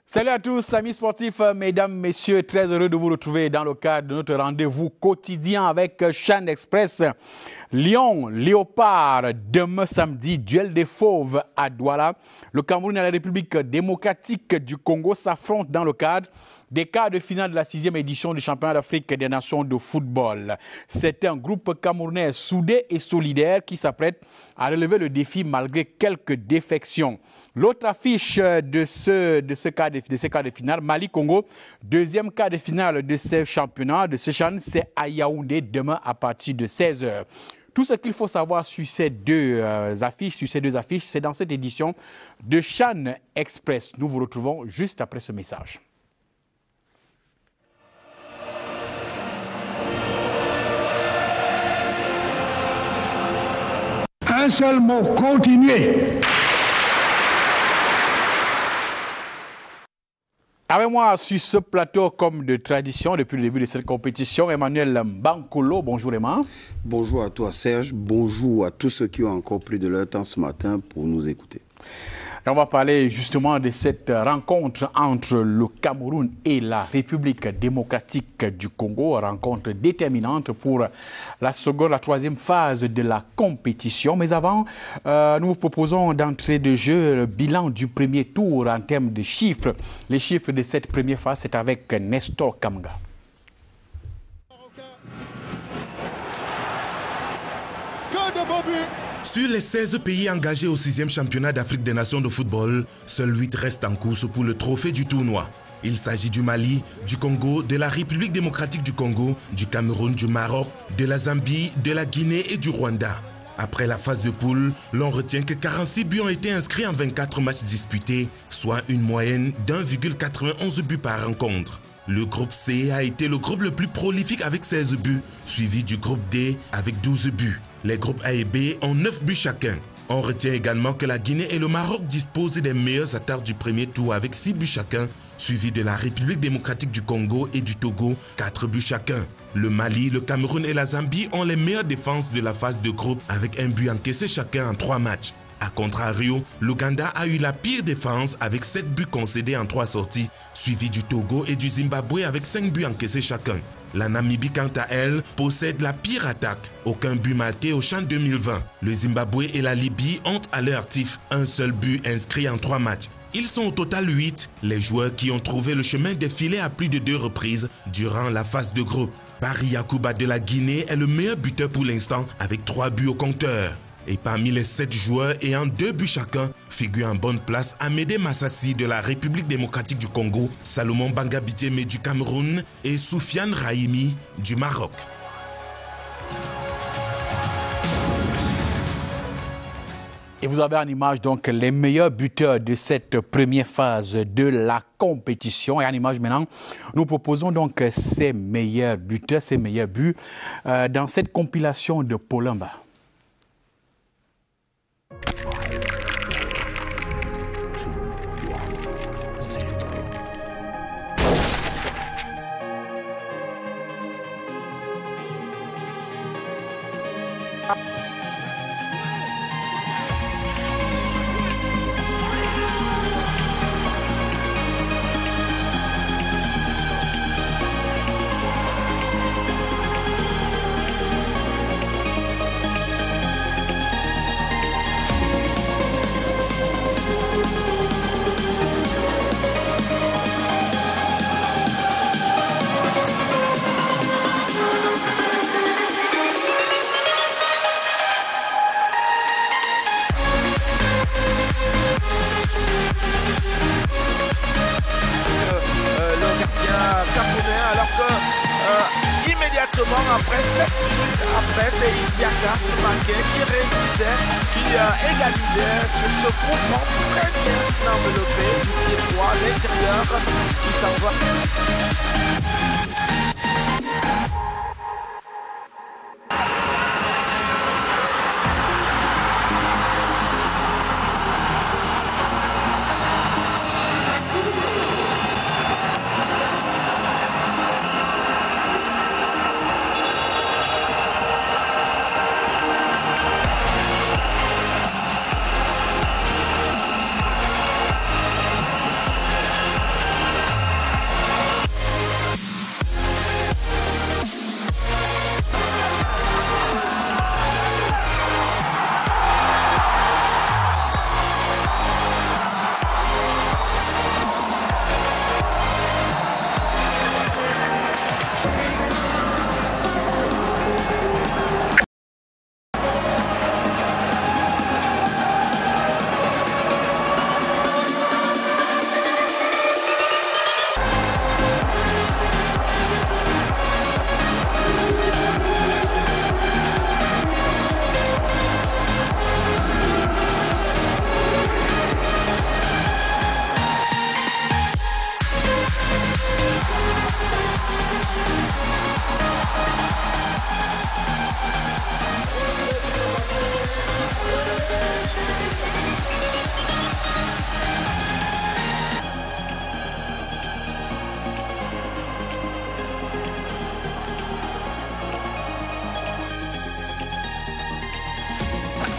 Salut à tous, amis sportifs, mesdames, messieurs, très heureux de vous retrouver dans le cadre de notre rendez-vous quotidien avec CHAN Express. Lion, Léopard, demain samedi, duel des fauves à Douala. Le Cameroun et la République démocratique du Congo s'affrontent dans le cadre des quarts de finale de la 6e édition du championnat d'Afrique des nations de football. C'est un groupe camerounais soudé et solidaire qui s'apprête à relever le défi malgré quelques défections. L'autre affiche de ces quarts de finale, Mali-Congo, deuxième quart de finale de ce championnat, de ce CHAN, c'est à Yaoundé demain à partir de 16h. Tout ce qu'il faut savoir sur ces deux affiches, c'est dans cette édition de CHAN Express. Nous vous retrouvons juste après ce message. Un seul mot, continuez. Avec moi sur ce plateau, comme de tradition, depuis le début de cette compétition, Emmanuel Mbankolo. Bonjour Emma. Bonjour à toi Serge, bonjour à tous ceux qui ont encore pris de leur temps ce matin pour nous écouter. Et on va parler justement de cette rencontre entre le Cameroun et la République démocratique du Congo, rencontre déterminante pour la troisième phase de la compétition. Mais avant, nous vous proposons d'entrée de jeu le bilan du premier tour en termes de chiffres. Les chiffres de cette première phase, c'est avec Nestor Kamga. Sur les 16 pays engagés au 6e championnat d'Afrique des nations de football, seuls 8 restent en course pour le trophée du tournoi. Il s'agit du Mali, du Congo, de la République démocratique du Congo, du Cameroun, du Maroc, de la Zambie, de la Guinée et du Rwanda. Après la phase de poule, l'on retient que 46 buts ont été inscrits en 24 matchs disputés, soit une moyenne d'1,91 buts par rencontre. Le groupe C a été le groupe le plus prolifique avec 16 buts, suivi du groupe D avec 12 buts. Les groupes A et B ont 9 buts chacun. On retient également que la Guinée et le Maroc disposent des meilleures attaques du premier tour avec 6 buts chacun, suivi de la République démocratique du Congo et du Togo, 4 buts chacun. Le Mali, le Cameroun et la Zambie ont les meilleures défenses de la phase de groupe avec un but encaissé chacun en 3 matchs. A contrario, l'Ouganda a eu la pire défense avec 7 buts concédés en 3 sorties, suivi du Togo et du Zimbabwe avec 5 buts encaissés chacun. La Namibie, quant à elle, possède la pire attaque. Aucun but marqué au CHAN 2020. Le Zimbabwe et la Libye ont à leur actif un seul but inscrit en 3 matchs. Ils sont au total 8, les joueurs qui ont trouvé le chemin des filets à plus de 2 reprises durant la phase de groupe. Barry Yakuba de la Guinée est le meilleur buteur pour l'instant avec 3 buts au compteur. Et parmi les 7 joueurs ayant 2 buts chacun, figure en bonne place Amédée Massassi de la République démocratique du Congo, Salomon Bangabidjeme du Cameroun et Soufiane Rahimi du Maroc. Et vous avez en image donc les meilleurs buteurs de cette première phase de la compétition. Et en image maintenant, nous proposons donc ces meilleurs buteurs, ces meilleurs buts dans cette compilation de Polimba. Immédiatement après 7 minutes après, c'est Isiaka Soumaké qui réalisait, qui égalisait sur ce coup très bien enveloppé du pied droit à l'intérieur. Il s'en va.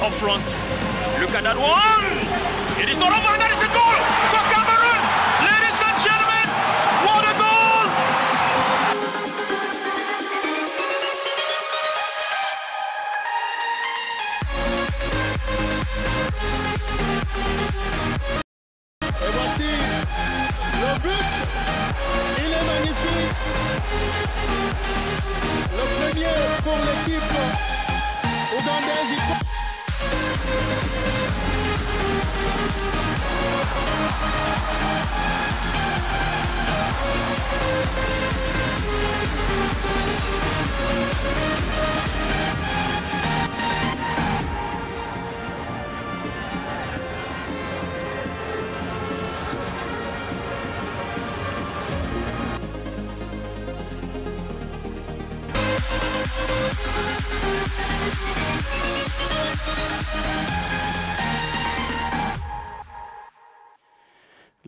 confront look at that one. It is not over. That is a goal for Cameroon. Ladies and gentlemen, what a goal! Et voici le but. Il est magnifique. Le premier pour l'équipe ougandaise.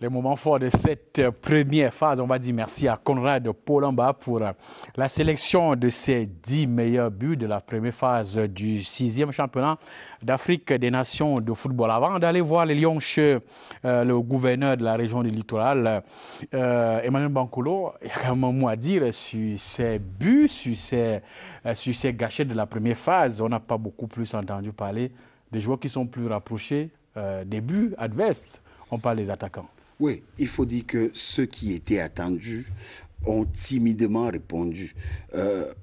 Les moments forts de cette première phase, on va dire merci à Conrad Polamba pour la sélection de ses 10 meilleurs buts de la première phase du 6e championnat d'Afrique des Nations de football. Avant d'aller voir les Lions chez le gouverneur de la région du littoral, Emmanuel Bankolo, il y a quand même un mot à dire sur ces buts, sur ces gâchettes de la première phase. On n'a pas beaucoup plus entendu parler des joueurs qui sont plus rapprochés des buts adverses. On parle des attaquants. Oui, il faut dire que ceux qui étaient attendus ont timidement répondu.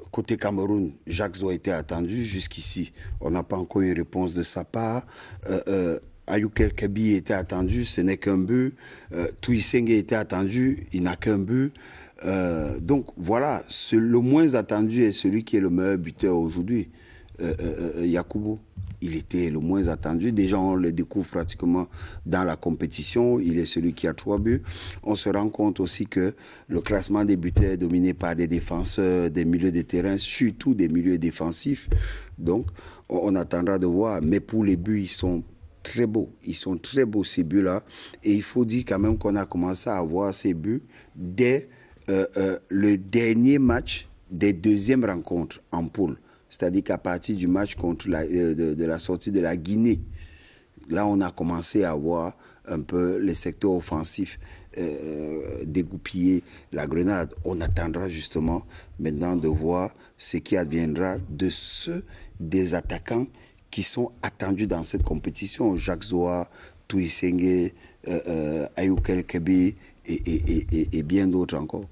Côté Cameroun, Jacques Zoa était attendu jusqu'ici. On n'a pas encore eu une réponse de sa part. Ayoukel Kabi était attendu, ce n'est qu'un but. Touissenge était attendu, il n'a qu'un but. Donc voilà, le moins attendu est celui qui est le meilleur buteur aujourd'hui. Yakubu, il était le moins attendu. Déjà, on le découvre pratiquement dans la compétition. Il est celui qui a 3 buts. On se rend compte aussi que le classement des buteurs est dominé par des défenseurs, des milieux de terrain, surtout des milieux défensifs. Donc, on attendra de voir. Mais pour les buts, ils sont très beaux. Ils sont très beaux, ces buts-là. Et il faut dire quand même qu'on a commencé à voir ces buts dès le dernier match des deuxièmes rencontres en poule. C'est-à-dire qu'à partir du match contre de la sortie de la Guinée, là on a commencé à voir un peu les secteurs offensifs dégoupiller la Grenade. On attendra justement maintenant de voir ce qui adviendra de ceux des attaquants qui sont attendus dans cette compétition. Jacques Zoa, Touissenge, Ayoukel Kabi et bien d'autres encore.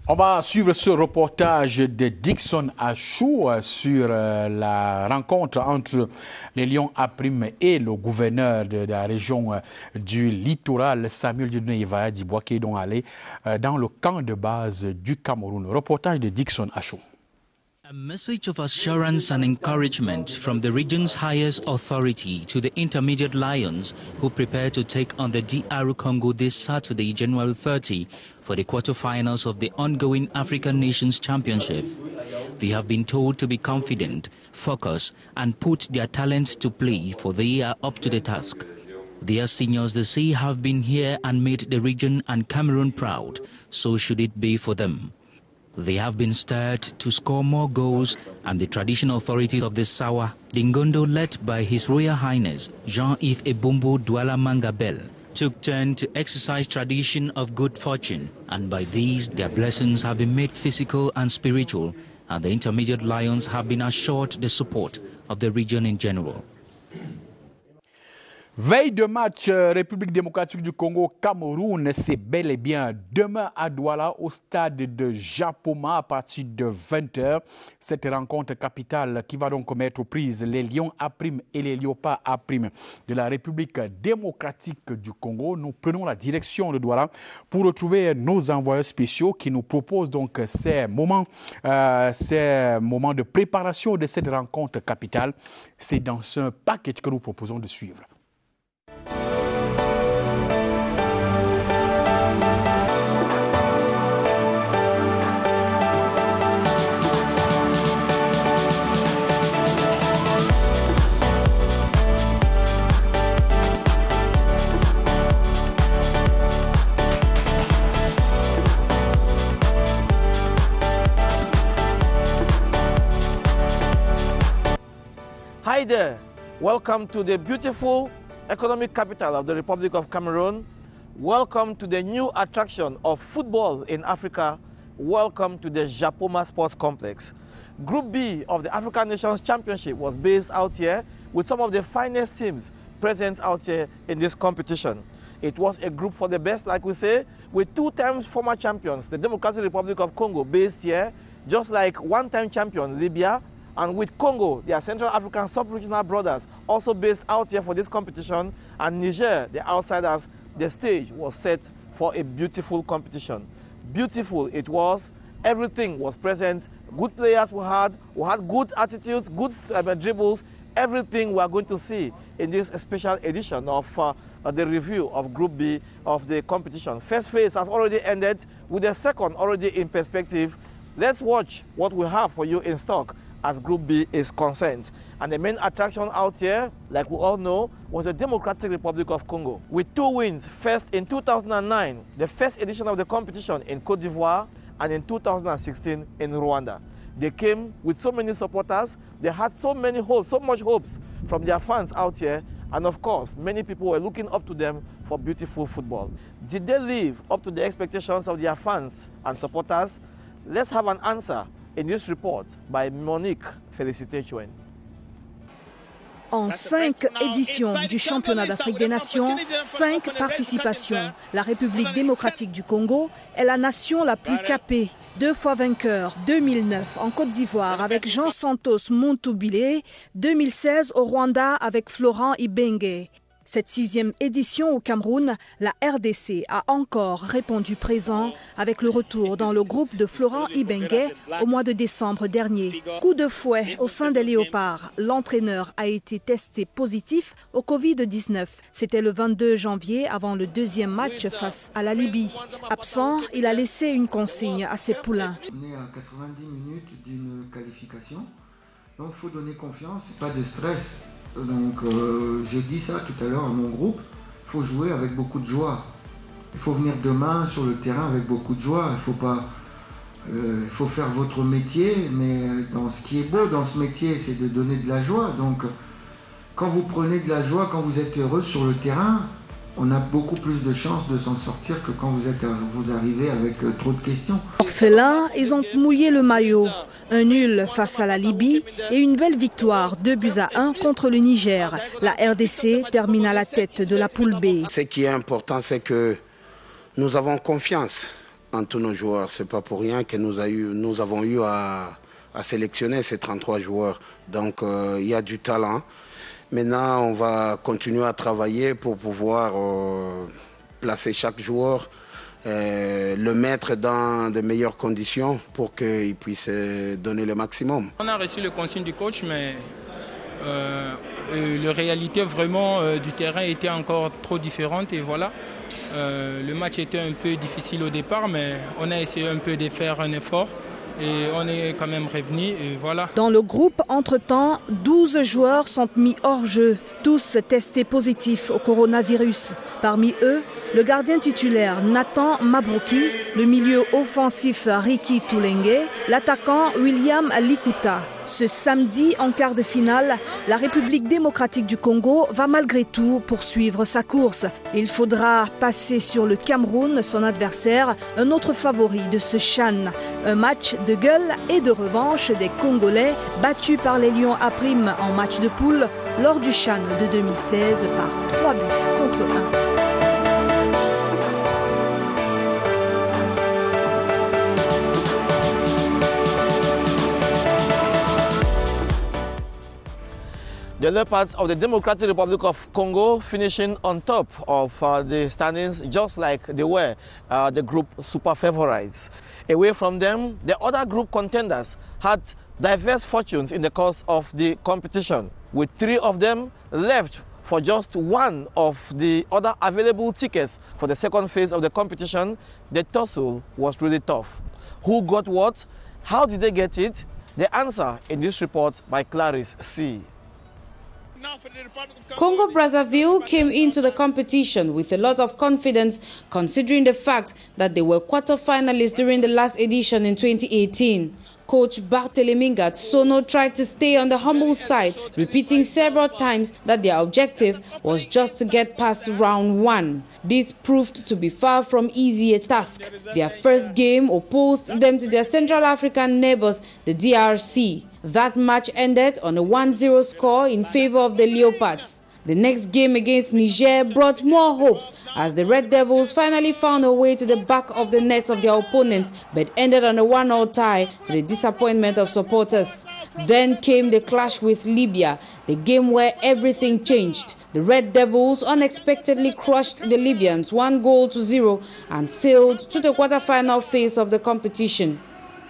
On va suivre ce reportage de Dixon Achou sur la rencontre entre les Lions A' et le gouverneur de la région du littoral, Samuel Dieudonné Dibois, qui est donc allé dans le camp de base du Cameroun. Reportage de Dixon Achou. A message of assurance and encouragement from the region's highest authority to the intermediate Lions who prepare to take on the DR Congo this Saturday, January 30, for the quarterfinals of the ongoing African Nations Championship. They have been told to be confident, focus, and put their talents to play, for they are up to the task. Their seniors, they say, have been here and made the region and Cameroon proud. So should it be for them. They have been stirred to score more goals, and the traditional authorities of the Sawa, Dingondo, led by His Royal Highness Jean-Yves Ebumbu Douala Mangabel, took turn to exercise tradition of good fortune, and by these their blessings have been made physical and spiritual, and the intermediate Lions have been assured the support of the region in general. Veille de match République démocratique du Congo-Cameroun, c'est bel et bien demain à Douala au stade de Japoma à partir de 20h. Cette rencontre capitale qui va donc mettre aux prises les Lions A' et les Léopards A' de la République démocratique du Congo. Nous prenons la direction de Douala pour retrouver nos envoyeurs spéciaux qui nous proposent donc ces moments de préparation de cette rencontre capitale. C'est dans ce package que nous proposons de suivre. Hi there, Welcome to the beautiful economic capital of the Republic of Cameroon. Welcome to the new attraction of football in Africa. Welcome to the Japoma Sports Complex. Group B of the African Nations Championship was based out here with some of the finest teams present out here in this competition. It was a group for the best, like we say, with 2 times former champions, the Democratic Republic of Congo, based here, just like 1-time champion Libya, and with Congo, their Central African sub-regional brothers, also based out here for this competition, and Niger, the outsiders. The stage was set for a beautiful competition. Beautiful it was. Everything was present. Good players we had good attitudes, good dribbles. Everything we are going to see in this special edition of the review of Group B of the competition. First phase has already ended, with the second already in perspective. Let's watch what we have for you in stock as Group B is concerned. And the main attraction out here, like we all know, was the Democratic Republic of Congo. With 2 wins, first in 2009, the first edition of the competition in Côte d'Ivoire, and in 2016 in Rwanda. They came with so many supporters, they had so many hopes, so much hopes from their fans out here, and of course, many people were looking up to them for beautiful football. Did they live up to the expectations of their fans and supporters? Let's have an answer in this report by Monique Félicité-Chouin. En 5 éditions du Championnat d'Afrique des Nations, 5 participations. La République démocratique du Congo est la nation la plus capée. 2 fois vainqueur, 2009 en Côte d'Ivoire avec Jean Santos Montoubilé, 2016 au Rwanda avec Florent Ibenge. Cette 6e édition au Cameroun, la RDC a encore répondu présent avec le retour dans le groupe de Florent Ibenge au mois de décembre dernier. Coup de fouet au sein des Léopards. L'entraîneur a été testé positif au Covid-19. C'était le 22 janvier avant le 2e match face à la Libye. Absent, il a laissé une consigne à ses poulains. On est à 90 minutes d'une qualification, donc il faut donner confiance, pas de stress. Donc j'ai dit ça tout à l'heure à mon groupe, il faut jouer avec beaucoup de joie. Il faut venir demain sur le terrain avec beaucoup de joie. Il faut faire votre métier, mais dans ce qui est beau dans ce métier, c'est de donner de la joie. Donc quand vous prenez de la joie, quand vous êtes heureux sur le terrain, on a beaucoup plus de chances de s'en sortir que quand vous arrivez avec trop de questions. Orphelins, ils ont mouillé le maillot. Un nul face à la Libye et une belle victoire, 2-1 contre le Niger. La RDC termine à la tête de la poule B. Ce qui est important, c'est que nous avons confiance en tous nos joueurs. Ce n'est pas pour rien que nous avons eu à sélectionner ces 33 joueurs. Donc il y a du talent. Maintenant, on va continuer à travailler pour pouvoir placer chaque joueur, le mettre dans de meilleures conditions pour qu'il puisse donner le maximum. On a reçu le consigne du coach, mais la réalité vraiment du terrain était encore trop différente. Et voilà, le match était un peu difficile au départ, mais on a essayé un peu de faire un effort. Et on est quand même revenu et voilà. Dans le groupe, entre-temps, 12 joueurs sont mis hors jeu, tous testés positifs au coronavirus. Parmi eux, le gardien titulaire Nathan Mabrouki, le milieu offensif Ricky Toulengue, l'attaquant William Likuta. Ce samedi, en quart de finale, la République démocratique du Congo va malgré tout poursuivre sa course. Il faudra passer sur le Cameroun, son adversaire, un autre favori de ce CHAN. Un match de gueule et de revanche des Congolais battus par les Lions à prime en match de poule lors du CHAN de 2016 par 3-1. The Leopards of the Democratic Republic of Congo finishing on top of the standings, just like they were the group super favorites. Away from them, the other group contenders had diverse fortunes in the course of the competition, with 3 of them left for just one of the other available tickets for the second phase of the competition. The tussle was really tough. Who got what? How did they get it? The answer in this report by Clarice C. Congo-Brazzaville came into the competition with a lot of confidence, considering the fact that they were quarter-finalists during the last edition in 2018. Coach Barthélémy Gatsono tried to stay on the humble side, repeating several times that their objective was just to get past round one. This proved to be far from easy a task. Their first game opposed them to their Central African neighbors, the DRC. That match ended on a 1-0 score in favor of the Leopards. The next game against Niger brought more hopes as the Red Devils finally found a way to the back of the net of their opponents, but ended on a 1-1 tie to the disappointment of supporters. Then came the clash with Libya, the game where everything changed. The Red Devils unexpectedly crushed the Libyans 1-0 and sailed to the quarter-final phase of the competition.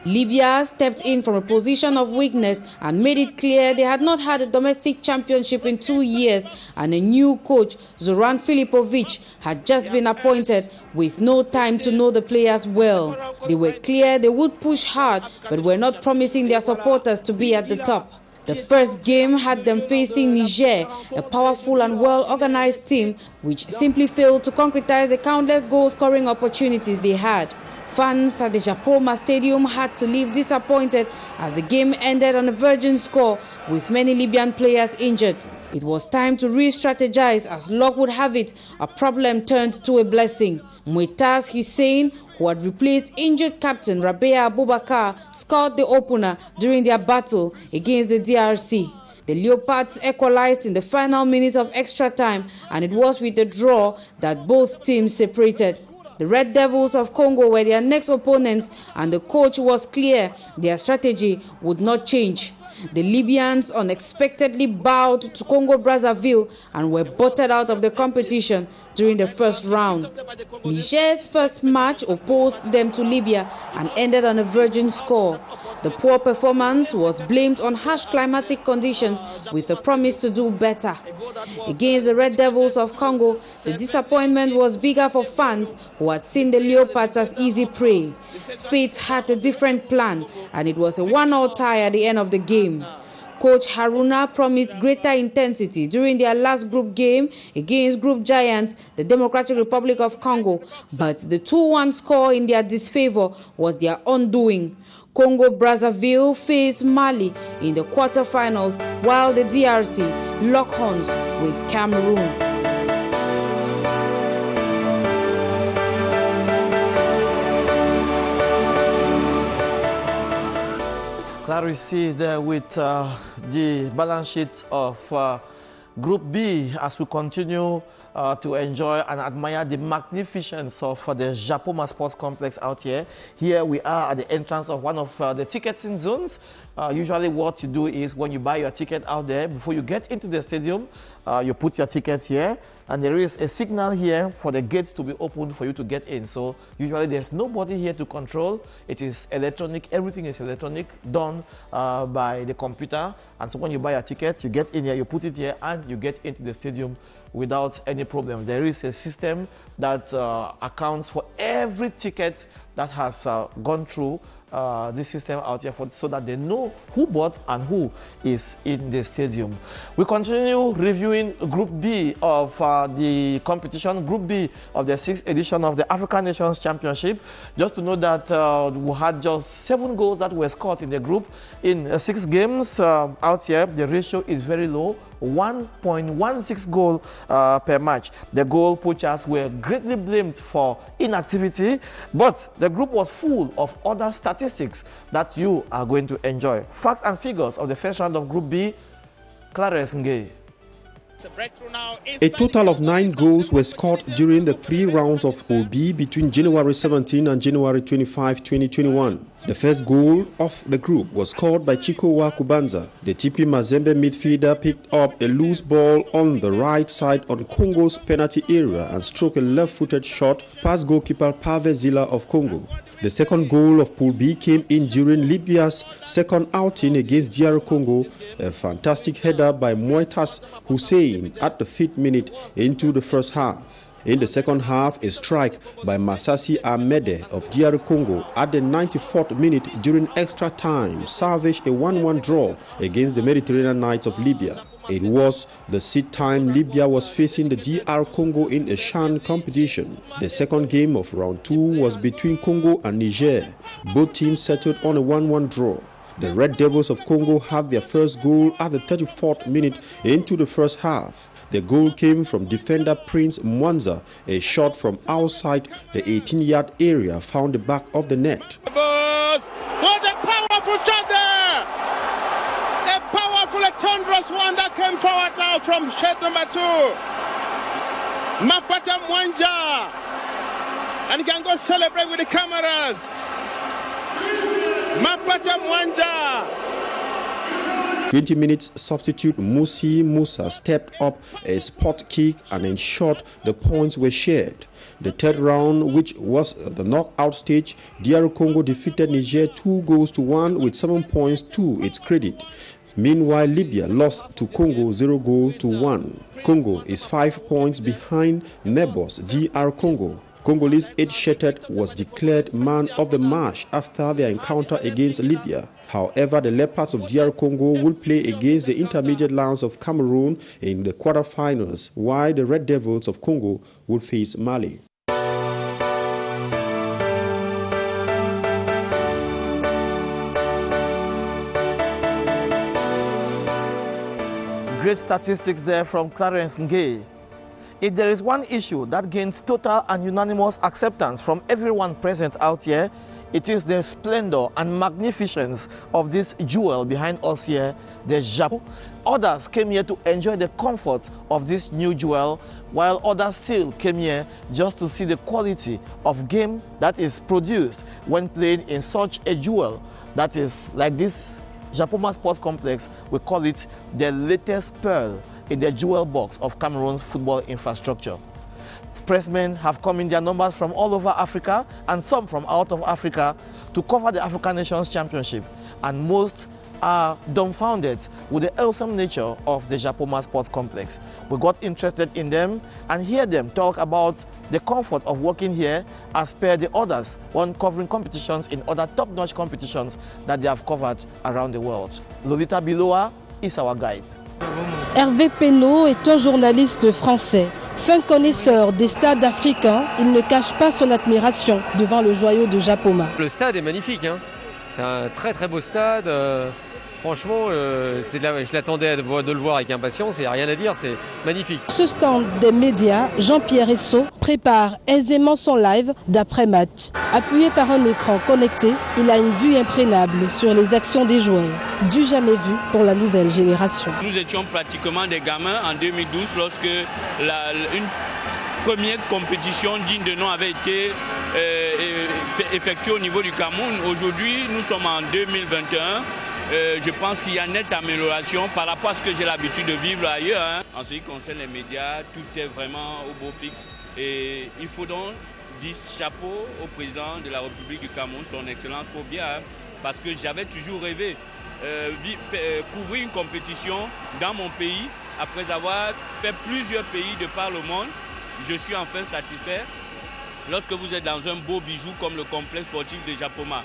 Libya stepped in from a position of weakness and made it clear they had not had a domestic championship in 2 years, and a new coach, Zoran Filipovic, had just been appointed with no time to know the players well. They were clear they would push hard, but were not promising their supporters to be at the top. The first game had them facing Niger, a powerful and well-organized team which simply failed to concretize the countless goal-scoring opportunities they had. Fans at the Japoma Stadium had to leave disappointed as the game ended on a virgin score with many Libyan players injured. It was time to re-strategize. As luck would have it, a problem turned to a blessing. Muetaz Hussein, who had replaced injured captain Rabea Abubakar, scored the opener during their battle against the DRC. The Leopards equalized in the final minutes of extra time, and it was with a draw that both teams separated. The Red Devils of Congo were their next opponents, and the coach was clear their strategy would not change. The Libyans unexpectedly bowed to Congo-Brazzaville and were bottled out of the competition during the first round. Niger's first match opposed them to Libya and ended on a virgin score. The poor performance was blamed on harsh climatic conditions with a promise to do better. Against the Red Devils of Congo, the disappointment was bigger for fans who had seen the Leopards as easy prey. Fate had a different plan, and it was a 1-1 tie at the end of the game. Coach Haruna promised greater intensity during their last group game against group giants, the Democratic Republic of Congo, but the 2-1 score in their disfavor was their undoing. Congo-Brazzaville faced Mali in the quarterfinals, while the DRC locked horns with Cameroon. Clarity there with the balance sheet of Group B as we continue to enjoy and admire the magnificence of the Japoma Sports Complex out here. Here we are at the entrance of one of the ticketing zones. Usually what you do is when you buy your ticket out there, before you get into the stadium, you put your tickets here, and there is a signal here for the gates to be opened for you to get in. So usually there's nobody here to control. It is electronic, everything is electronic, done by the computer. And so when you buy your tickets, you get in here, you put it here, and you get into the stadium without any problem. There is a system that accounts for every ticket that has gone through this system out here so that they know who bought and who is in the stadium. We continue reviewing Group B of the competition, Group B of the 6th edition of the African Nations Championship. Just to know that we had just 7 goals that were scored in the group. In 6 games out here, the ratio is very low. 1.16 goal per match. The goal poachers were greatly blamed for inactivity, but the group was full of other statistics that you are going to enjoy. Facts and figures of the first round of Group B. Clarence Ngey. A total of 9 goals were scored during the 3 rounds of Pool B between January 17 and January 25, 2021. The first goal of the group was scored by Chikowa Kubanza. The TP Mazembe midfielder picked up a loose ball on the right side on Congo's penalty area and struck a left-footed shot past goalkeeper Pave Zila of Congo. The second goal of Pool B came in during Libya's second outing against DR Congo, a fantastic header by Muetaz Hussein at the 5th minute into the first half. In the second half, a strike by Masasi Ahmede of DR Congo at the 94th minute during extra time salvaged a 1-1 draw against the Mediterranean Knights of Libya. It was the seed time Libya was facing the DR Congo in a CHAN competition. The second game of round 2 was between Congo and Niger. Both teams settled on a 1-1 draw. The Red Devils of Congo had their first goal at the 34th minute into the first half. The goal came from defender Prince Mwanza. A shot from outside the 18-yard area found the back of the net. What a powerful shot there! A powerful, a thunderous one that came forward now from shot number 2. Mapata Mwanja. And he can go celebrate with the cameras. Mapata Mwanja. 20 minutes substitute Musi Musa stepped up a spot kick and ensured the points were shared. The third round, which was the knockout stage, DR Congo defeated Niger 2-1 with 7 points to its credit. Meanwhile, Libya lost to Congo 0-1. Congo is 5 points behind neighbors DR Congo. Congolese Ed Shetet was declared man of the match after their encounter against Libya. However, the Leopards of DR Congo will play against the Intermediate Lions of Cameroon in the quarterfinals, while the Red Devils of Congo will face Mali. Great statistics there from Clarence Ngay. If there is one issue that gains total and unanimous acceptance from everyone present out here, it is the splendor and magnificence of this jewel behind us here, the Japon. Others came here to enjoy the comfort of this new jewel, while others still came here just to see the quality of game that is produced when played in such a jewel that is like this Japoma Sports Complex. We call it the latest pearl in the jewel box of Cameroon's football infrastructure. Pressmen have come in their numbers from all over Africa and some from out of Africa to cover the African Nations Championship, and most are dumbfounded with the awesome nature of the Japoma Sports Complex. We got interested in them and hear them talk about the comfort of working here as per the others when covering competitions in other top-notch competitions that they have covered around the world. Lolita Biloa is our guide. Hervé Penaud est un journaliste français. Fin connaisseur des stades africains, il ne cache pas son admiration devant le joyau de Japoma. Le stade est magnifique, hein. C'est un très très beau stade. Franchement, je l'attendais de le voir avec impatience, il n'y a rien à dire, c'est magnifique. Ce stand des médias, Jean-Pierre Esso prépare aisément son live d'après-match. Appuyé par un écran connecté, il a une vue imprégnable sur les actions des joueurs, du jamais vu pour la nouvelle génération. Nous étions pratiquement des gamins en 2012 lorsque une première compétition digne de nom avait été effectuée au niveau du Cameroun. Aujourd'hui, nous sommes en 2021. Je pense qu'il y a une nette amélioration par rapport à ce que j'ai l'habitude de vivre ailleurs. Hein. En ce qui concerne les médias, tout est vraiment au beau fixe. Et il faut donc dire chapeau au président de la République du Cameroun, son Excellence Pobia, hein, parce que j'avais toujours rêvé couvrir une compétition dans mon pays. Après avoir fait plusieurs pays de par le monde, je suis enfin satisfait. Lorsque vous êtes dans un beau bijou comme le complexe sportif de Japoma,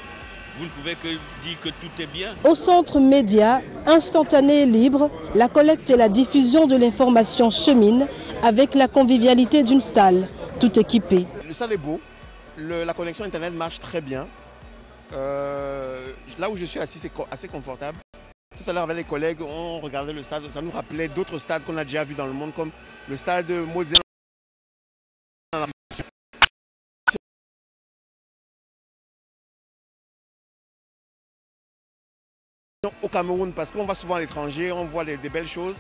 vous ne pouvez que dire que tout est bien. Au centre média, instantané et libre, la collecte et la diffusion de l'information cheminent avec la convivialité d'une salle, tout équipée. Le stade est beau, la connexion Internet marche très bien. Là où je suis assis, c'est assez confortable. Tout à l'heure, avec les collègues, on regardait le stade, ça nous rappelait d'autres stades qu'on a déjà vus dans le monde, comme le stade Mozilla au Cameroun, parce qu'on va souvent à l'étranger, on voit des belles choses.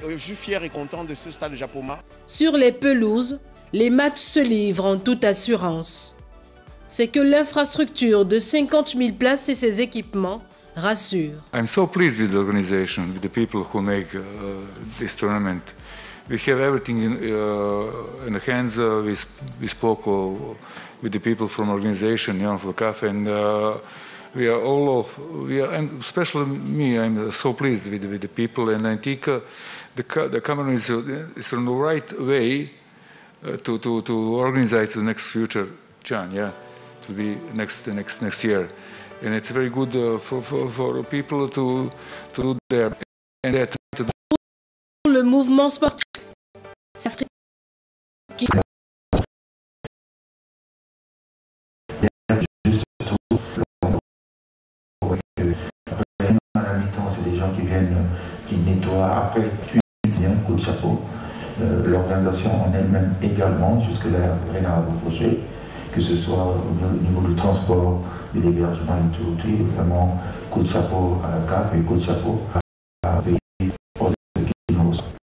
Je suis fier et content de ce stade de Japoma. Sur les pelouses, les matchs se livrent en toute assurance. C'est que l'infrastructure de 50 000 places et ses équipements rassure. I'm so pleased with the organization, with the people who make this tournament. We have everything in the hands. We spoke with the people from organization, from the cafe, and we are and especially me, I'm so pleased with the people, and I think the Cameroon is on the right way to organize the next future CHAN, yeah, to be next year, and it's very good for people to do their and le mouvement sportif africain. C'est des gens qui viennent, qui nettoient après, un coup de chapeau. L'organisation en elle-même également, jusque-là, rien à reprocher, que ce soit au niveau du transport, de l'hébergement et tout, vraiment coup de chapeau à la CAF et coup de chapeau à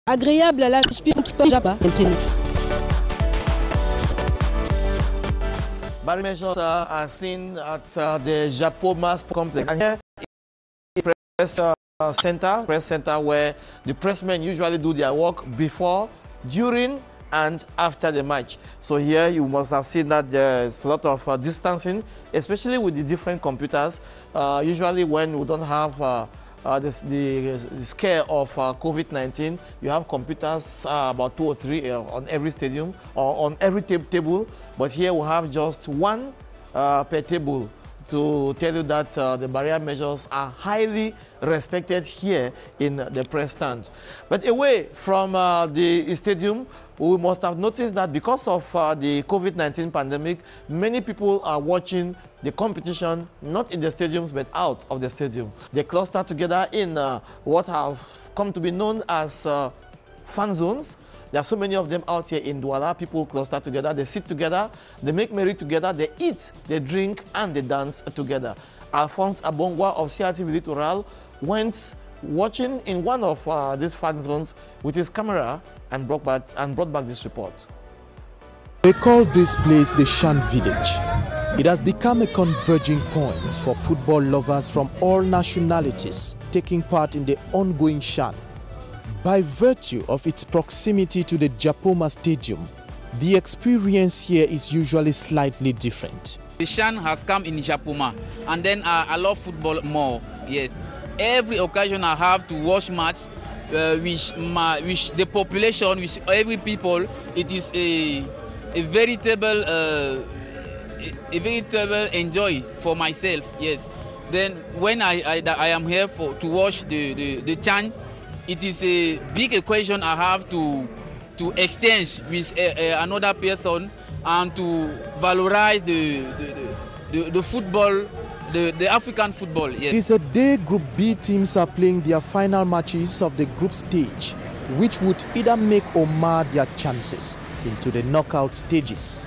agréable à la Japa. Barry measures are seen at the Japomas complex. And here is press center where the pressmen usually do their work before, during, and after the match. So here you must have seen that there's a lot of distancing, especially with the different computers. Usually when we don't have the scare of COVID-19, you have computers about 2 or 3 on every stadium or on every table, but here we have just one per table to tell you that the barrier measures are highly respected here in the press stand. But away from the stadium, we must have noticed that because of the COVID-19 pandemic, many people are watching the competition not in the stadiums but out of the stadium. They cluster together in what have come to be known as fan zones. There are so many of them out here in Douala. People cluster together, they sit together, they make merry together, they eat, they drink, and they dance together. Alphonse Abongwa of CRTV Littoral went watching in one of these fan zones with his camera and brought back this report. They call this place the Shan Village. It has become a converging point for football lovers from all nationalities taking part in the ongoing Shan. By virtue of its proximity to the Japoma Stadium, the experience here is usually slightly different. The Shan has come in Japoma, and then I love football more, yes. Every occasion I have to watch match, which the population, which every people, it is a veritable enjoy for myself, yes. Then when I am here to watch the Chan, it is a big equation I have to exchange with another person and to valorize the football, the African football. Yes. It is a day Group B teams are playing their final matches of the group stage, which would either make or mar their chances into the knockout stages.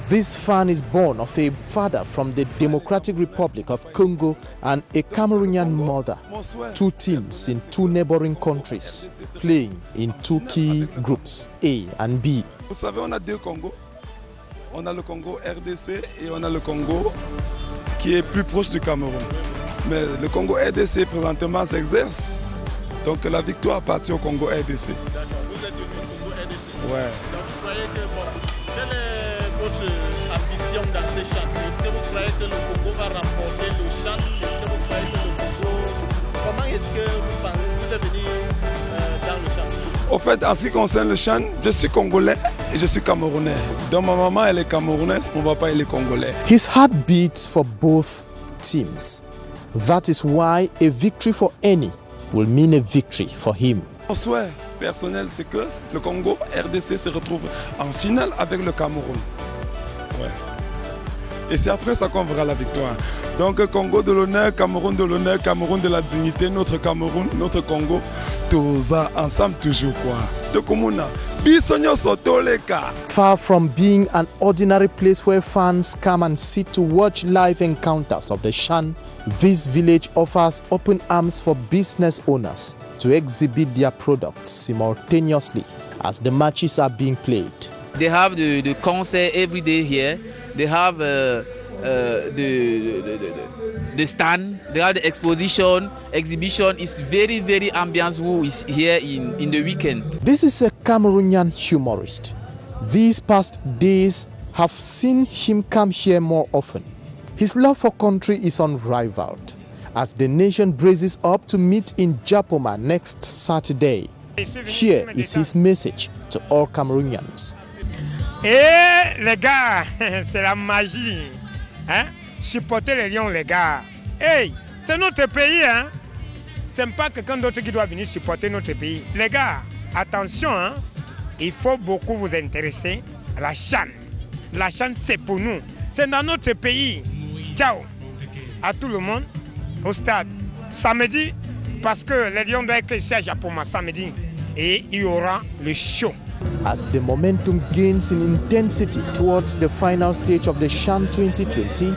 This fan is born of a father from the Democratic Republic of Congo and a Cameroonian mother. Two teams in two neighboring countries playing in two key groups, A and B. Vous savez, on a deux Congos. On a le Congo RDC et on a le Congo qui est plus proche du Cameroun. Mais le Congo RDC présentement s'exerce. Donc la victoire appartient au Congo RDC. D'accord, vous êtes du Congo RDC. Ouais. Donc vous croyez que quelle est votre ambition dans ces Chans? Est-ce que vous croyez que le Congo va remporter le Chan? Est-ce que vous croyez que le Congo... Comment est-ce que vous êtes venu dans le Chan? Au fait, en ce qui concerne le Chan, je suis congolais et je suis camerounais. Donc ma maman elle est camerounaise, mon papa il est congolais. His heart beats for both teams. That is why a victory for any will mean a victory for him. Mon souhait personnel, c'est que le Congo RDC se retrouve en finale avec le Cameroun. Ouais. Et c'est après ça qu'on verra la victoire. Donc Congo de l'honneur, Cameroun de la dignité, notre Cameroun, notre Congo, tous ça ensemble toujours quoi. De Komuna, bisogno sotoleka. Far from being an ordinary place where fans come and sit to watch live encounters of the Shan, this village offers open arms for business owners to exhibit their products simultaneously as the matches are being played. They have the concert every day here. They have the stand. They have the exhibition is very, very ambience who is here in the weekend. This is a Cameroonian humorist. These past days have seen him come here more often. His love for country is unrivaled as the nation braces up to meet in Japoma next Saturday. Here is his message to all Cameroonians. Eh les gars, c'est la magie. Hein? Supportez les Lions les gars. Hey, c'est notre pays hein. Ce n'est pas quelqu'un d'autre qui doit venir supporter notre pays. Les gars, attention, hein, il faut beaucoup vous intéresser à la CHAN. La CHAN, c'est pour nous. C'est dans notre pays. Ciao à tout le monde au stade. Samedi, parce que les Lions doivent être ici à Japoma samedi. Et il y aura le show. As the momentum gains in intensity towards the final stage of the CHAN 2020,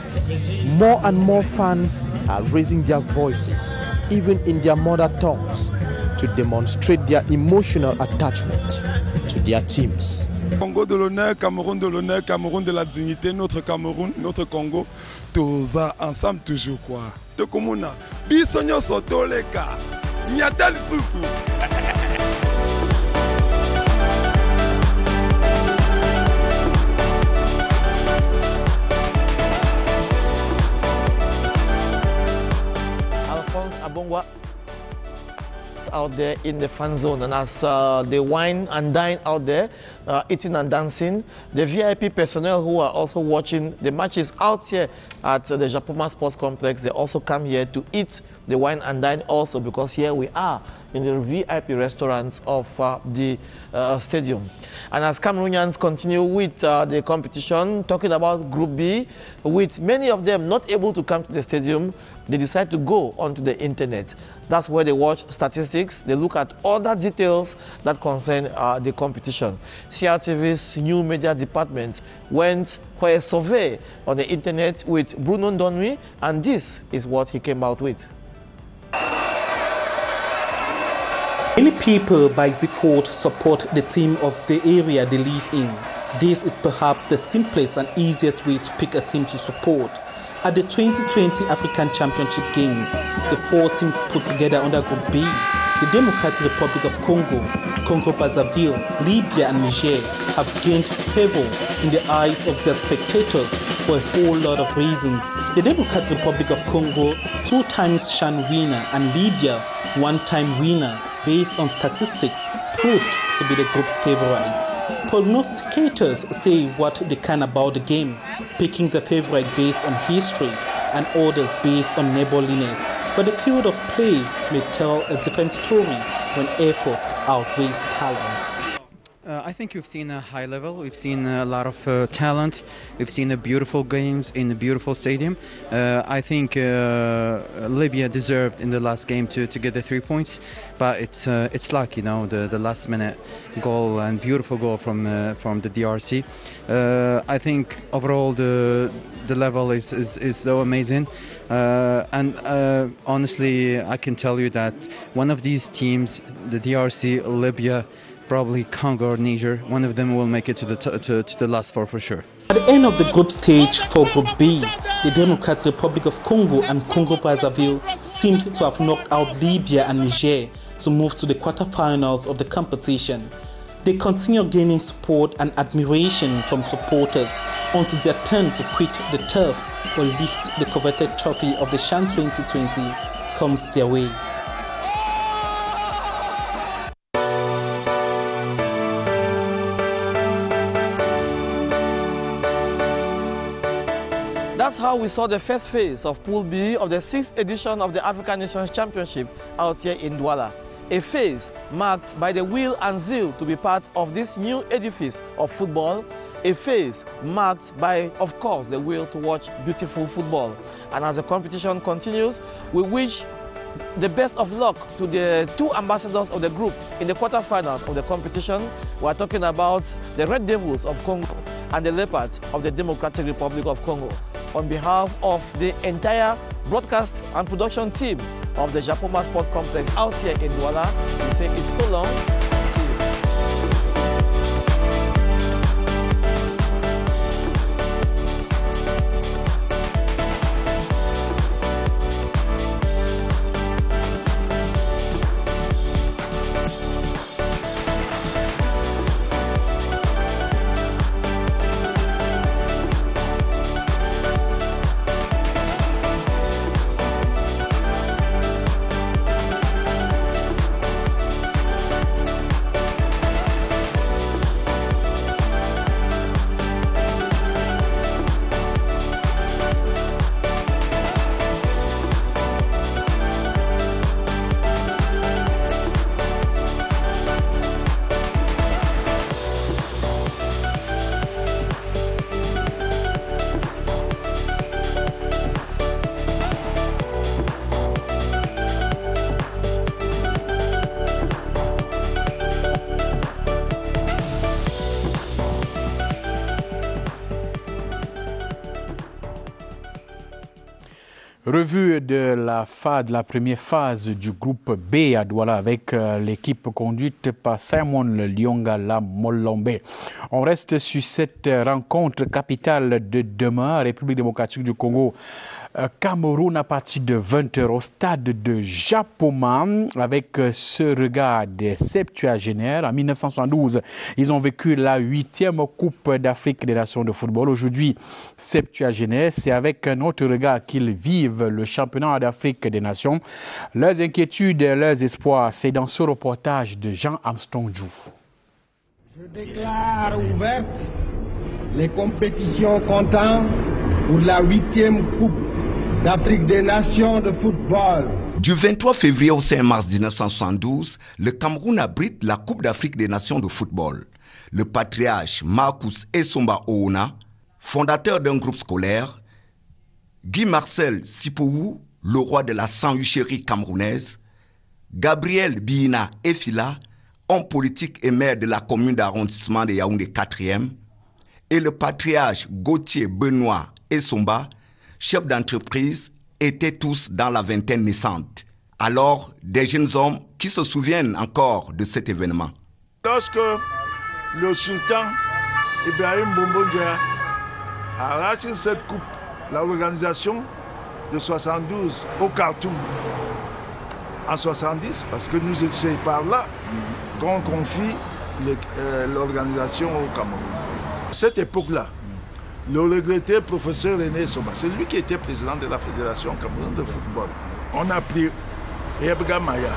more and more fans are raising their voices, even in their mother tongues, to demonstrate their emotional attachment to their teams. Congo de l'honneur, Cameroun de la dignité, notre Cameroun, notre Congo, tous ensemble toujours quoi. De Komuna, Bisonyo Sotoleka, Nyatal Susu. Abongwa out there in the fan zone, and as they wine and dine out there, eating and dancing, the VIP personnel who are also watching the matches out here at the Japoma Sports Complex, they also come here to eat the wine and dine also, because here we are in the VIP restaurants of the stadium. And as Cameroonians continue with the competition, talking about Group B, with many of them not able to come to the stadium, they decide to go onto the internet. That's where they watch statistics, they look at other details that concern the competition. CRTV's new media department went for a survey on the internet with Bruno Ndonwi, and this is what he came out with. Many people by default support the team of the area they live in. This is perhaps the simplest and easiest way to pick a team to support. At the 2020 African Championship Games, the 4 teams put together under Group B, the Democratic Republic of Congo, Congo-Brazzaville, Libya and Niger have gained favor in the eyes of their spectators for a whole lot of reasons. The Democratic Republic of Congo, 2 times CHAN winner, and Libya, 1-time winner, based on statistics, proved to be the group's favorites. Prognosticators say what they can about the game, picking the favorite based on history and others based on neighborliness. But the field of play may tell a different story when effort outweighs talent. I think we've seen a high level, we've seen a lot of talent, we've seen beautiful games in a beautiful stadium. I think Libya deserved in the last game to get the 3 points, but it's luck, you know, the last minute goal and beautiful goal from the DRC. I think overall the level is so amazing, and honestly I can tell you that one of these teams, the DRC, Libya, probably Congo or Niger, one of them will make it to the last 4 for sure. At the end of the group stage for Group B, the Democratic Republic of Congo and Congo-Brazzaville seemed to have knocked out Libya and Niger to move to the quarterfinals of the competition. They continue gaining support and admiration from supporters until their turn to quit the turf or lift the coveted trophy of the CHAN 2020 comes their way. That's how we saw the first phase of Pool B of the 6th edition of the African Nations Championship out here in Douala. A phase marked by the will and zeal to be part of this new edifice of football. A phase marked by, of course, the will to watch beautiful football. And as the competition continues, we wish the best of luck to the 2 ambassadors of the group in the quarterfinals of the competition. We are talking about the Red Devils of Congo and the Leopards of the Democratic Republic of Congo. On behalf of the entire broadcast and production team of the Japoma Sports Complex out here in Douala, we say it's so long. Revue de la première phase du groupe B à Douala avec l'équipe conduite par Simon Lyongala Molombe. On reste sur cette rencontre capitale de demain, République démocratique du Congo. Cameroun à partir de 20h au stade de Japoma avec ce regard des septuagénaires. En 1972, ils ont vécu la 8e Coupe d'Afrique des Nations de football. Aujourd'hui, septuagénaires, c'est avec un autre regard qu'ils vivent le championnat d'Afrique des Nations. Leurs inquiétudes et leurs espoirs, c'est dans ce reportage de Jean Armstrong Diouf. Je déclare ouvertes les compétitions comptant pour la 8e Coupe d'Afrique des Nations de football. Du 23 février au 5 mars 1972, le Cameroun abrite la Coupe d'Afrique des Nations de football. Le patriarche Marcus Esomba Oona, fondateur d'un groupe scolaire, Guy Marcel Sipowu, le roi de la sandwicherie camerounaise, Gabriel Biina Efila, homme politique et maire de la commune d'arrondissement de Yaoundé 4e, et le patriarche Gauthier Benoît Esomba, chef d'entreprise, étaient tous dans la vingtaine naissante. Alors, des jeunes hommes qui se souviennent encore de cet événement. Lorsque le sultan Ibrahim Bombondia a arraché cette coupe, l'organisation de 72 au Khartoum, en 70, parce que nous c'est par là qu'on confie l'organisation au Cameroun. Cette époque-là, le regretté professeur René Soba, c'est lui qui était président de la Fédération camerounaise de football. On a pris Yebga Maya,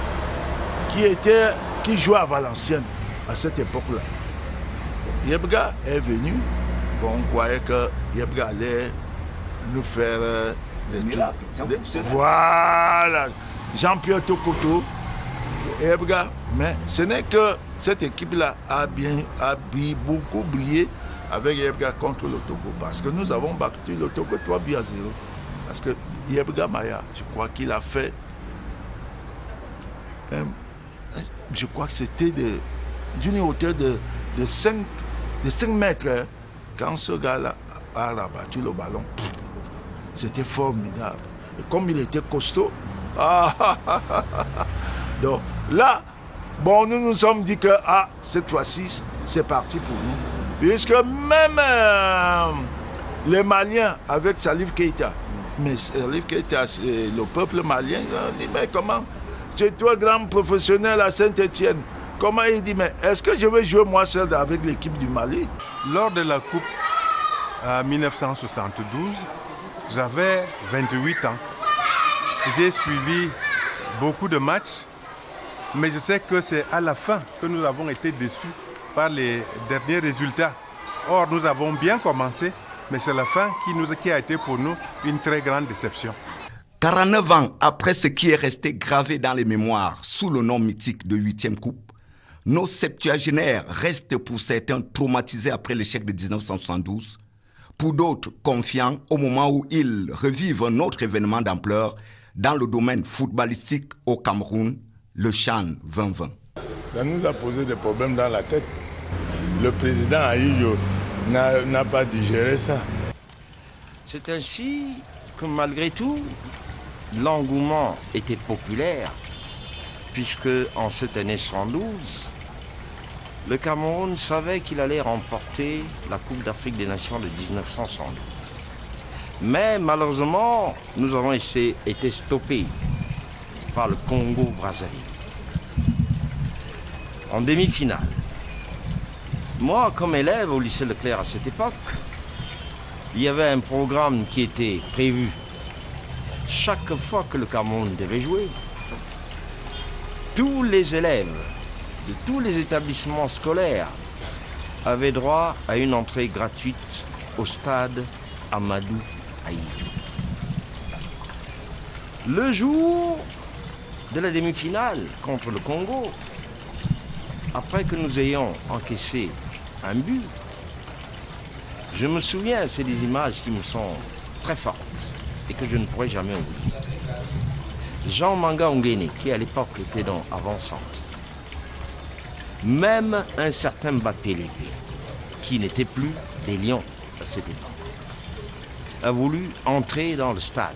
qui jouait à Valenciennes à cette époque-là. Yebga est venu, on croyait que Yebga allait nous faire voilà, Jean-Pierre Tokoto, Yebga, mais ce n'est que cette équipe-là a beaucoup brillé avec Yebga contre le Togo, parce que nous avons battu le Togo 3-0. Parce que Yebga Maya, je crois qu'il a fait, je crois que c'était d'une hauteur de 5 mètres. Hein. Quand ce gars-là a rabattu le ballon, c'était formidable. Et comme il était costaud, donc là, bon, nous nous sommes dit que cette fois-ci, c'est parti pour nous. Puisque même les Maliens avec Salif Keïta, mais Salif Keïta, c'est le peuple malien, il dit, mais comment? Tu es toi grand professionnel à Saint-Étienne. Comment il dit, mais est-ce que je vais jouer moi seul avec l'équipe du Mali? Lors de la Coupe en 1972, j'avais 28 ans. J'ai suivi beaucoup de matchs, mais je sais que c'est à la fin que nous avons été déçus par les derniers résultats. Or, nous avons bien commencé, mais c'est la fin qui a été pour nous une très grande déception. 49 ans après ce qui est resté gravé dans les mémoires sous le nom mythique de 8e Coupe, nos septuagénaires restent pour certains traumatisés après l'échec de 1972, pour d'autres confiants au moment où ils revivent un autre événement d'ampleur dans le domaine footballistique au Cameroun, le CHAN 2020. Ça nous a posé des problèmes dans la tête. Le président Aïyo n'a pas digéré ça. C'est ainsi que malgré tout, l'engouement était populaire, puisque en cette année 112, le Cameroun savait qu'il allait remporter la Coupe d'Afrique des Nations de 1962. Mais malheureusement, nous avons été stoppés par le Congo-Brazzaville. En demi-finale. Moi, comme élève au lycée Leclerc à cette époque, il y avait un programme qui était prévu chaque fois que le Cameroun devait jouer. Tous les élèves de tous les établissements scolaires avaient droit à une entrée gratuite au stade Amadou Ahidjo. Le jour de la demi-finale contre le Congo, après que nous ayons encaissé un but, je me souviens, c'est des images qui me sont très fortes et que je ne pourrai jamais oublier. Jean Manga Ongene, qui à l'époque était dans avant-centre, même un certain Bapélé, qui n'était plus des Lions à cette époque, a voulu entrer dans le stade.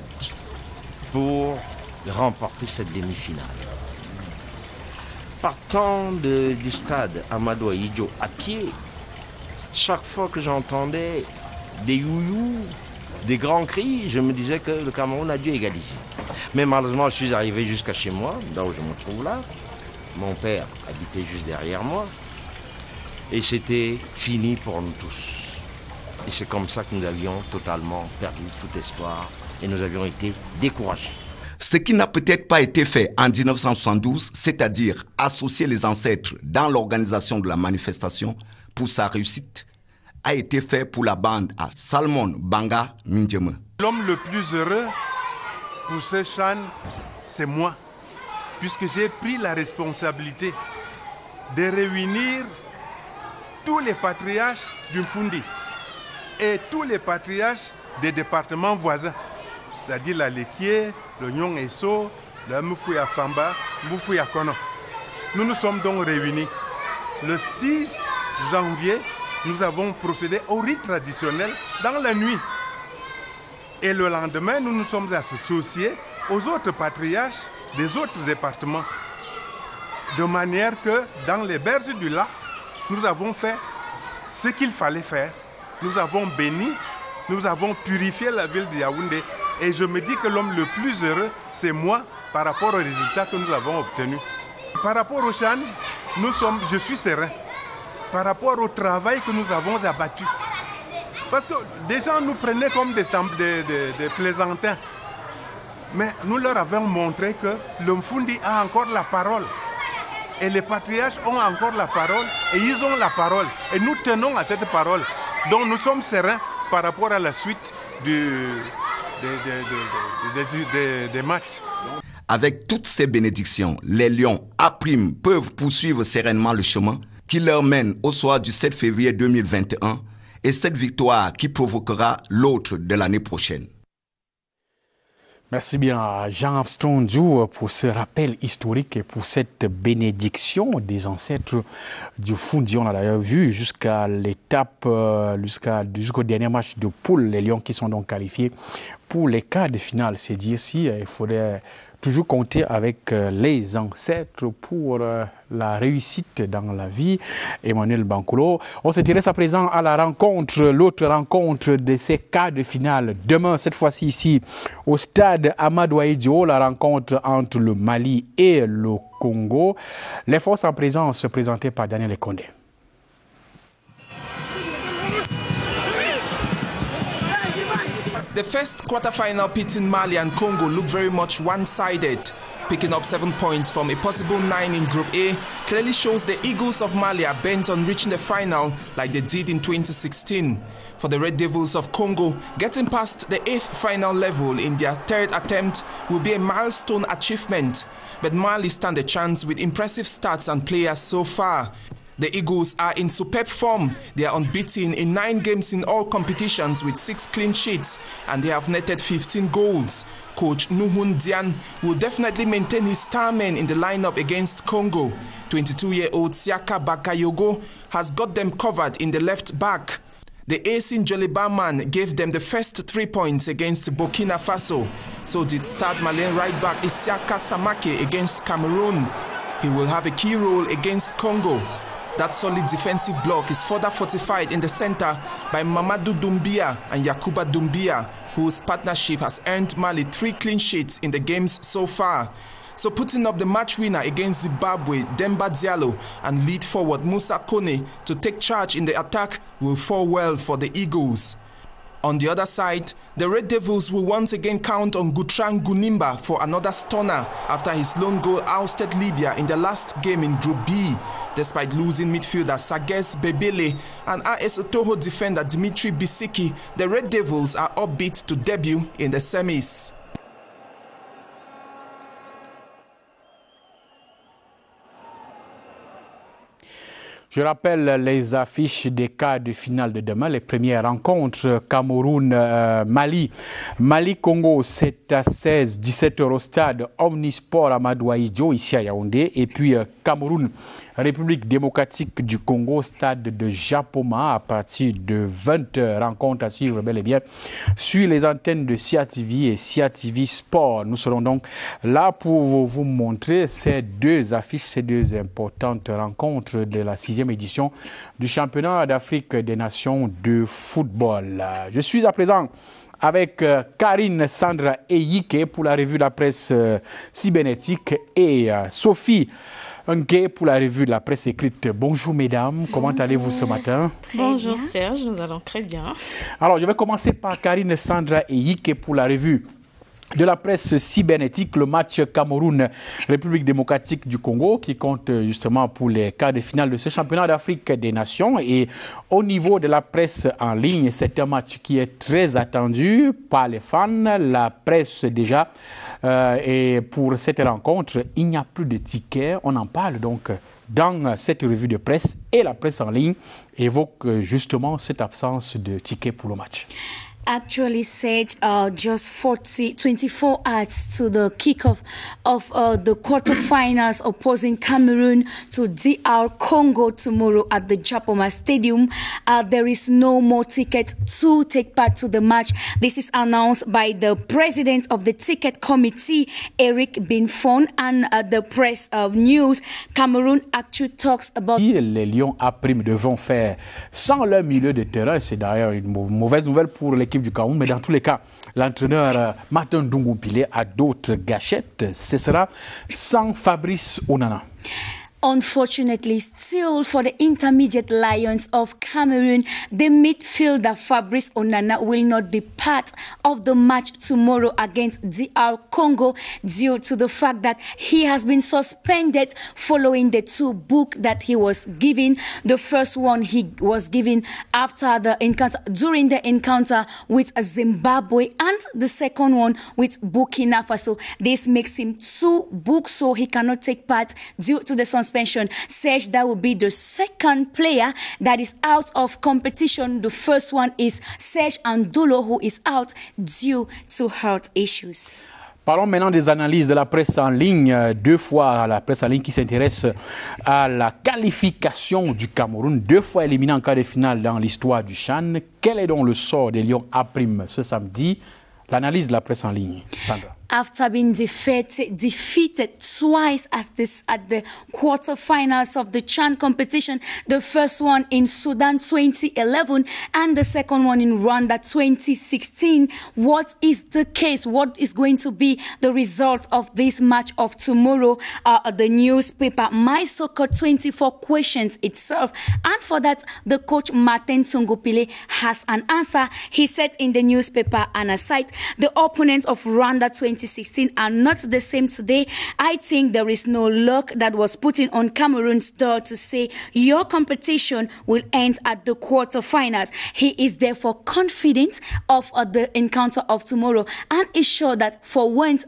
pour remporter cette demi-finale. Partant du stade Amadou Ahidjo à pied, chaque fois que j'entendais des youyous, des grands cris, je me disais que le Cameroun a dû égaliser. Mais malheureusement, je suis arrivé jusqu'à chez moi, là où je me trouve là. Mon père habitait juste derrière moi. Et c'était fini pour nous tous. Et c'est comme ça que nous avions totalement perdu tout espoir et nous avions été découragés. Ce qui n'a peut-être pas été fait en 1972, c'est-à-dire associer les ancêtres dans l'organisation de la manifestation pour sa réussite, a été fait pour la bande à Salmon Banga Ndjeme. L'homme le plus heureux pour ce CHAN, c'est moi, puisque j'ai pris la responsabilité de réunir tous les patriarches du Mfundi et tous les patriarches des départements voisins, c'est-à-dire la Lekié, le Nyong Eso, le Mufouya Famba, Mufouya Kono. Nous nous sommes donc réunis. Le 6 janvier, nous avons procédé au rite traditionnel dans la nuit. Et le lendemain, nous nous sommes associés aux autres patriarches des autres départements. De manière que dans les berges du lac, nous avons fait ce qu'il fallait faire. Nous avons béni, nous avons purifié la ville de Yaoundé. Et je me dis que l'homme le plus heureux, c'est moi par rapport aux résultats que nous avons obtenus. Par rapport au CHAN, je suis serein. Par rapport au travail que nous avons abattu. Parce que des gens nous prenaient comme des plaisantins. Mais nous leur avons montré que le Mfundi a encore la parole. Et les patriarches ont encore la parole. Et ils ont la parole. Et nous tenons à cette parole. Donc nous sommes sereins par rapport à la suite des matchs. Avec toutes ces bénédictions, les Lions A' peuvent poursuivre sereinement le chemin qui leur mène au soir du 7 février 2021 et cette victoire qui provoquera l'autre de l'année prochaine. Merci bien à Jean Armstrong Djou pour ce rappel historique et pour cette bénédiction des ancêtres du Fundi. On a d'ailleurs vu jusqu'à l'étape, jusqu'au dernier match de poule, les Lions qui sont donc qualifiés pour les quarts de finale. C'est dire si il faudrait toujours compter avec les ancêtres pour la réussite dans la vie. Emmanuel Bankolo. On s'intéresse à présent à la rencontre, l'autre rencontre de ces quarts de finale. Demain, cette fois-ci ici, au stade Amadou Ahidjo, la rencontre entre le Mali et le Congo. Les forces en présence présentées par Daniel Ekondé. The first quarter-final pitting Mali and Congo looked very much one-sided. Picking up 7 points from a possible 9 in Group A clearly shows the Eagles of Mali are bent on reaching the final like they did in 2016. For the Red Devils of Congo, getting past the 8th final level in their 3rd attempt will be a milestone achievement. But Mali stand a chance with impressive stats and players so far. The Eagles are in superb form. They are unbeaten in 9 games in all competitions with 6 clean sheets and they have netted 15 goals. Coach Nuhun Dian will definitely maintain his star men in the lineup against Congo. 22-year-old Siaka Bakayogo has got them covered in the left back. The Asin Jolibaman gave them the first 3 points against Burkina Faso. So did start Malian right back Isiaka Samake against Cameroon. He will have a key role against Congo. That solid defensive block is further fortified in the center by Mamadou Doumbia and Yakuba Doumbia, whose partnership has earned Mali 3 clean sheets in the games so far. So putting up the match winner against Zimbabwe, Demba Diallo, and lead forward Musa Kone to take charge in the attack will fall well for the Eagles. On the other side, the Red Devils will once again count on Gutran Gunimba for another stunner after his lone goal ousted Libya in the last game in Group B. Despite losing midfielder Sages Bebele and AS Toho defender Dimitri Bisiki, the Red Devils are upbeat to debut in the semis. Je rappelle les affiches des quarts de finale de demain. Les premières rencontres, Cameroun-Mali. Mali-Congo, 7 à 16, 17h au stade Omnisport Amadou Ahidjo, ici à Yaoundé. Et puis Cameroun République démocratique du Congo, stade de Japoma à partir de 20h. Rencontre à suivre bel et bien sur les antennes de Sia TV et Sia TV Sport. Nous serons donc là pour vous montrer ces deux affiches, ces deux importantes rencontres de la 6e édition du championnat d'Afrique des Nations de football. Je suis à présent avec Karine Sandra Eyike pour la revue de la presse cybernétique et Sophie Nké pour la revue de la presse écrite. Bonjour mesdames, comment allez-vous ce matin? Bonjour Serge, nous allons très bien. Alors je vais commencer par Karine Sandra Eyike pour la revue de la presse cybernétique, le match Cameroun-République démocratique du Congo qui compte justement pour les quarts de finale de ce championnat d'Afrique des Nations. Et au niveau de la presse en ligne, c'est un match qui est très attendu par les fans, la presse déjà. Et pour cette rencontre, il n'y a plus de tickets. On en parle donc dans cette revue de presse et la presse en ligne évoque justement cette absence de tickets pour le match. Actually said just 24 hours to the kickoff of the quarterfinals opposing Cameroon to DR Congo tomorrow at the Japoma Stadium. There is no more tickets to take part to the match. This is announced by the president of the ticket committee, Eric Binfon, and the press news. Cameroon actually talks about... Les Lions à prime devront faire sans leur milieu de terrain. C'est d'ailleurs une mauvaise nouvelle pour l'équipe du Cameroun, mais dans tous les cas, l'entraîneur Martin Ndungu a d'autres gâchettes. Ce sera sans Fabrice Onana. Unfortunately, still for the intermediate Lions of Cameroon, the midfielder Fabrice Onana will not be part of the match tomorrow against DR Congo due to the fact that he has been suspended following the two books that he was given. The first one he was given after the encounter, during the encounter with Zimbabwe, and the second one with Burkina Faso. This makes him two books, so he cannot take part due to the suspension. Says that will be the second player that is out of competition. The first one is Serge Andulo, who is out due to health issues. Parlons maintenant des analyses de la presse en ligne. Deux fois la presse en ligne qui s'intéresse à la qualification du Cameroun, deux fois éliminé en quart de finale dans l'histoire du CHAN. Quel est donc le sort des Lions A' ce samedi? L'analyse de la presse en ligne. Sandra. After being defeated twice at the quarterfinals of the CHAN competition, the first one in Sudan 2011 and the second one in Rwanda 2016. What is the case? What is going to be the result of this match of tomorrow? The newspaper My Soccer 24 questions itself, and for that the coach Martin Tsungupile has an answer. He said in the newspaper, and aside, the opponents of Rwanda 2016 are not the same today. I think there is no luck that was put in on Cameroon's door to say your competition will end at the quarterfinals. He is therefore confident of the encounter of tomorrow and is sure that for once,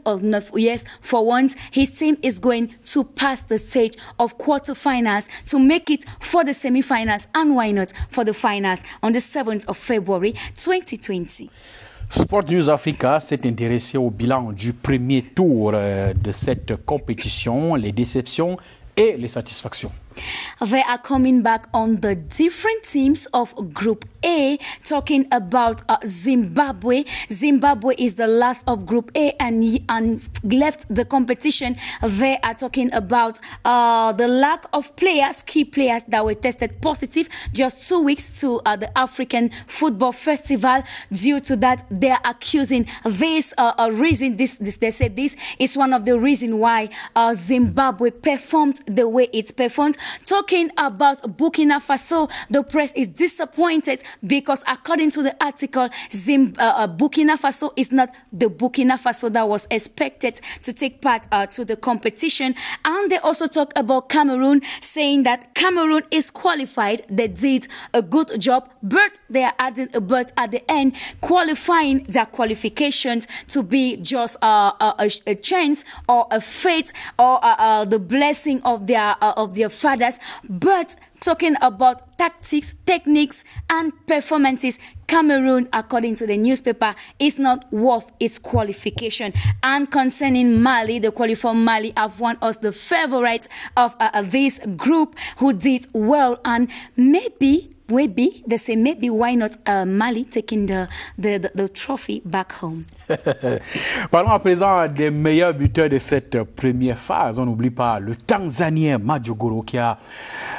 his team is going to pass the stage of quarterfinals to make it for the semifinals and why not for the finals on the 7th of February 2020. Sport News Africa s'est intéressé au bilan du premier tour de cette compétition, les déceptions et les satisfactions. They are coming back on the different teams of Group A, talking about Zimbabwe. Zimbabwe is the last of Group A and left the competition. They are talking about the lack of players, key players that were tested positive just 2 weeks to the African Football Festival. Due to that, they are accusing this reason. They said this is one of the reasons why Zimbabwe performed the way it performed. Talking about Burkina Faso, the press is disappointed because according to the article, Burkina Faso is not the Burkina Faso that was expected to take part to the competition. And they also talk about Cameroon, saying that Cameroon is qualified. They did a good job, but they are adding a but at the end, qualifying their qualifications to be just a chance or a fate or the blessing of their father outsiders, but talking about tactics, techniques, and performances, Cameroon, according to the newspaper, is not worth its qualification. And concerning Mali, the qualifier Mali have won us the favorites of this group who did well, and maybe they say maybe why not Mali taking the trophy back home. Parlons à présent des meilleurs buteurs de cette première phase. On n'oublie pas le Tanzanien Majogoro qui a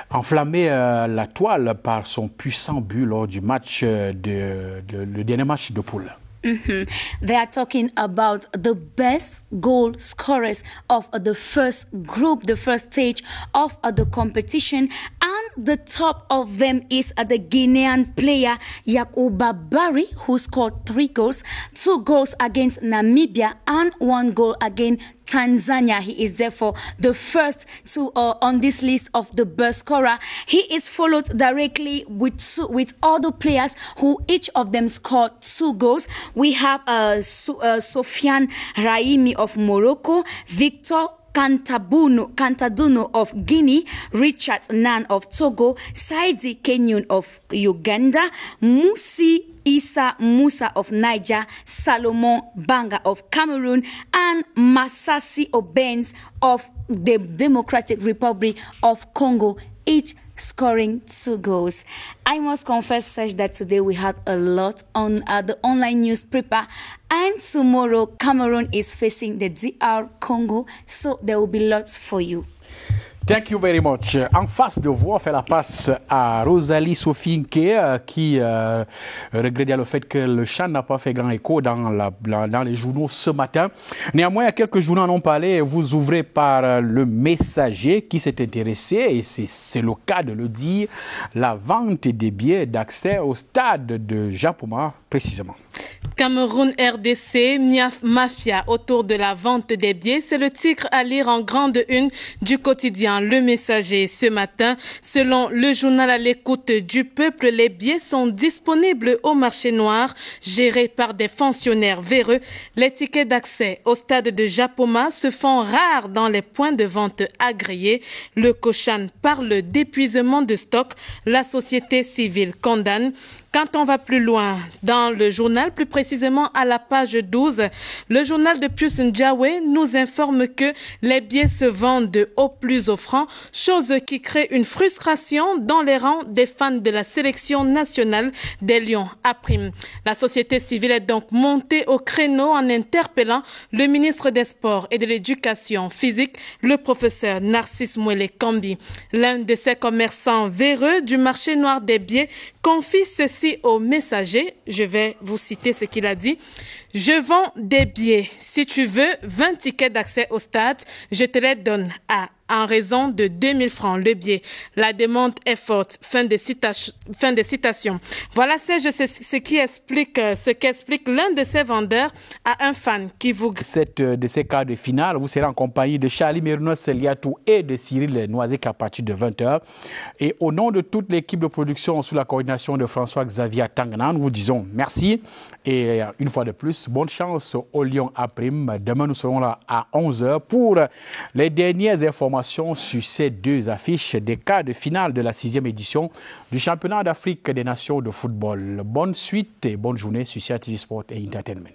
enflammé la toile par son puissant but lors du match le dernier match de poule. They are talking about the best goal scorers of the first group, the first stage of the competition, and the top of them is the Guinean player Yakuba Barry, who scored 3 goals, 2 goals against Namibia and 1 goal against Tanzania. He is therefore the first to on this list of the best scorer. He is followed directly with other players who each of them scored 2 goals. We have Sofiane Raimi of Morocco, Victor Cantaduno of Guinea, Richard Nan of Togo, Saidi Kenyon of Uganda, Musi Issa Musa of Niger, Salomon Banga of Cameroon, and Masasi Obens of the Democratic Republic of Congo, each scoring 2 goals. I must confess, Serge, that today we had a lot on the online newspaper, and tomorrow Cameroon is facing the DR Congo, so there will be lots for you. Thank you very much. En face de vous, on fait la passe à Rosalie Sofinke qui regrette le fait que le chant n'a pas fait grand écho dans les journaux ce matin. Néanmoins, il y a quelques journaux en ont parlé. Vous ouvrez par le Messager qui s'est intéressé, et c'est le cas de le dire, la vente des billets d'accès au stade de Japoma précisément. Cameroun RDC, mafia autour de la vente des billets, c'est le titre à lire en grande une du quotidien Le Messager ce matin. Selon le journal à l'écoute du peuple, les billets sont disponibles au marché noir, géré par des fonctionnaires véreux. Les tickets d'accès au stade de Japoma se font rares dans les points de vente agréés. Le Cochan parle d'épuisement de stock. La société civile condamne. Quand on va plus loin dans le journal, plus précisément à la page 12, le journal de Pius Ndjawe nous informe que les billets se vendent au plus offrant, chose qui crée une frustration dans les rangs des fans de la sélection nationale des Lions à prime. La société civile est donc montée au créneau en interpellant le ministre des Sports et de l'Éducation physique, le professeur Narcisse Mouele Kambi. L'un de ces commerçants véreux du marché noir des billets confie ceci au Messager. Je vais vous citer ce qu'il a dit. Je vends des billets. Si tu veux 20 tickets d'accès au stade, je te les donne en raison de 2000 francs le billet. La demande est forte. Fin de citation. Voilà, ce qu'explique l'un de ces vendeurs à un fan qui vous... De ces quarts de finale, vous serez en compagnie de Charlie Merinos Liatou et de Cyril Noisec à partir de 20h. Et au nom de toute l'équipe de production sous la coordination de François-Xavier Tangana, nous vous disons merci. Et une fois de plus, bonne chance au Lyon à prime. Demain, nous serons là à 11h pour les dernières informations sur ces 2 affiches des quarts de finale de la 6e édition du championnat d'Afrique des nations de football. Bonne suite et bonne journée sur CRTV Sport et Entertainment.